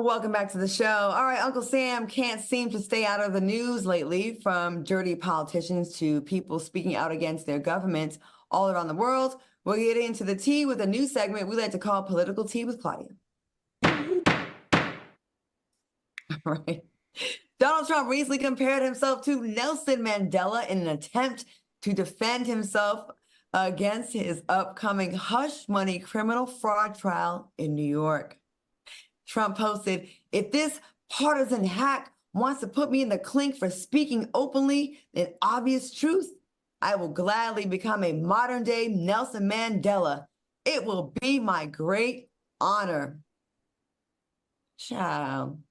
Welcome back to the show. All right, Uncle Sam can't seem to stay out of the news lately, from dirty politicians to people speaking out against their governments all around the world. We'll get into the tea with a new segment we like to call Political Tea with Claudia. All right. Donald Trump recently compared himself to Nelson Mandela in an attempt to defend himself against his upcoming hush money criminal fraud trial in New York. Trump posted, "If this partisan hack wants to put me in the clink for speaking openly in obvious truth, I will gladly become a modern day Nelson Mandela. It will be my great honor." Child.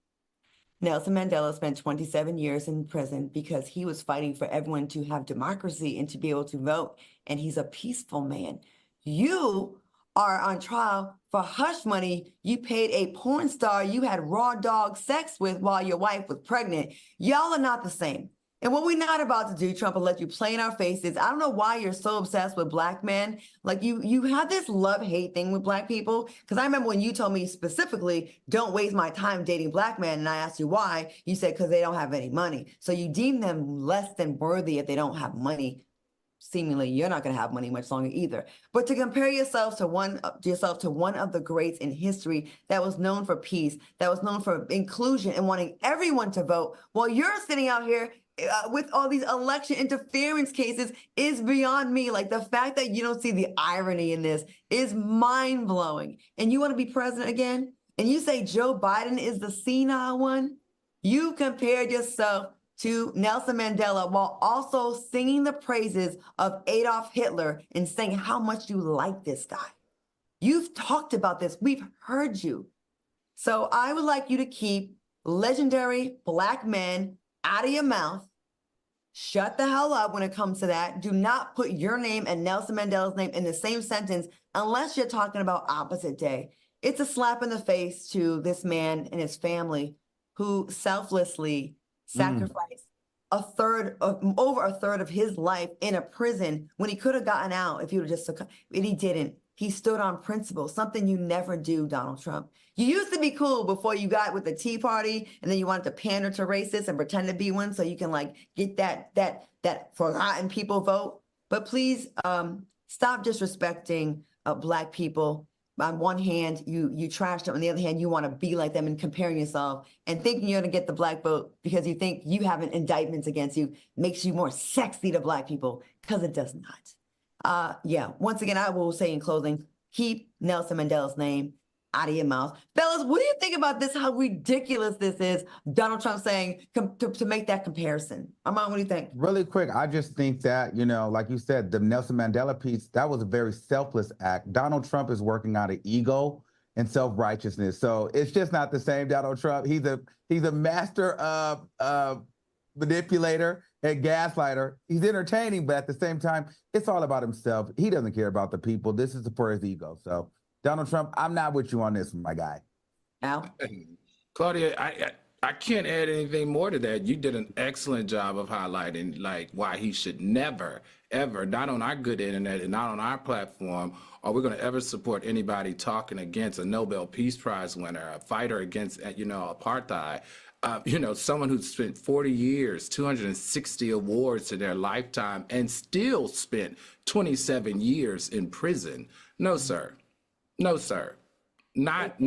Nelson Mandela spent 27 years in prison because he was fighting for everyone to have democracy and to be able to vote. And he's a peaceful man. You are on trial for hush money you paid a porn star you had raw dog sex with while your wife was pregnant. Y'all are not the same. And what we're not about to do, Trump, will let you play in our faces. I don't know why you're so obsessed with Black men. Like you have this love-hate thing with Black people. Because I remember when you told me specifically, don't waste my time dating Black men. And I asked you why. You said, because they don't have any money. So you deem them less than worthy if they don't have money. Seemingly, you're not going to have money much longer either. But to compare yourself to one of the greats in history that was known for peace, that was known for inclusion and wanting everyone to vote, while you're sitting out here with all these election interference cases, is beyond me. Like, the fact that you don't see the irony in this is mind-blowing. And you want to be president again? And you say Joe Biden is the senile one? You compared yourself to Nelson Mandela while also singing the praises of Adolf Hitler and saying how much you like this guy. You've talked about this. We've heard you. So I would like you to keep legendary Black men out of your mouth. Shut the hell up when it comes to that. Do not put your name and Nelson Mandela's name in the same sentence unless you're talking about opposite day. It's a slap in the face to this man and his family who selflessly sacrificed over a third of his life in a prison when he could have gotten out if he would have just succumbed. But he didn't. He stood on principle, something you never do, Donald Trump. You used to be cool before you got with the Tea Party, and then you wanted to pander to racists and pretend to be one so you can like get that forgotten people vote. But please stop disrespecting Black people. On one hand, you trash them. On the other hand, you want to be like them and comparing yourself and thinking you're going to get the Black vote because you think you have an indictments against you makes you more sexy to Black people, because it does not. Once again, I will say in closing, keep Nelson Mandela's name out of your mouth. Fellas, what do you think about this? How ridiculous this is? Donald Trump saying to make that comparison. Armand, what do you think? Really quick, I just think that, like you said, the Nelson Mandela piece, that was a very selfless act. Donald Trump is working out of ego and self-righteousness. So it's just not the same Donald Trump. He's a master manipulator and gaslighter. He's entertaining, but at the same time, it's all about himself. He doesn't care about the people. This is for his ego. So Donald Trump, I'm not with you on this one, my guy. Al? Claudia, I can't add anything more to that. You did an excellent job of highlighting like why he should never, ever, not on our good internet and not on our platform, are we going to ever support anybody talking against a Nobel Peace Prize winner, a fighter against, apartheid. Someone who spent 40 years, 260 awards to their lifetime, and still spent 27 years in prison. No, sir. No, sir. Not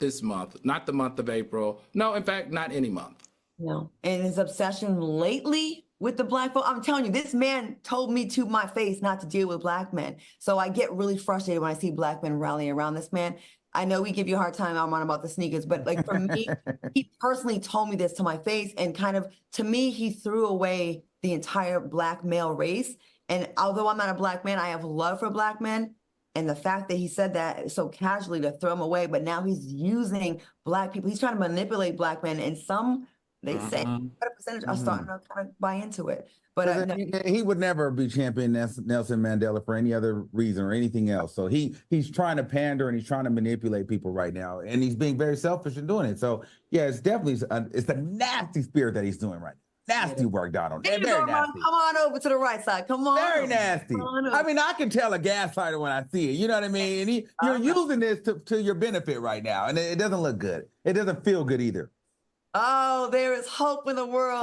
this month. Not the month of April. No, in fact, not any month. No. And his obsession lately with the Black vote, I'm telling you, this man told me to my face not to deal with Black men. So I get really frustrated when I see Black men rallying around this man. I know we give you a hard time, Armand, about the sneakers, but like for me, he personally told me this to my face, and kind of, to me, he threw away the entire Black male race. And although I'm not a Black man, I have love for Black men. And the fact that he said that so casually to throw him away, but now he's using Black people. He's trying to manipulate Black men, and some, they say, a percentage are starting to kind of buy into it. But he would never be champion Nelson Mandela for any other reason or anything else. So he's trying to pander and he's trying to manipulate people right now, and he's being very selfish in doing it. So yeah, it's definitely it's a nasty spirit that he's doing right now. Nasty work, Donald. There you go, Very Armand. nasty. Come on over to the right side. Come on. Very nasty. Come on I over. mean, I can tell a gaslighter when I see it. You know what I mean? And you're using this to your benefit right now, and it doesn't look good. It doesn't feel good either. Oh, there is hope in the world.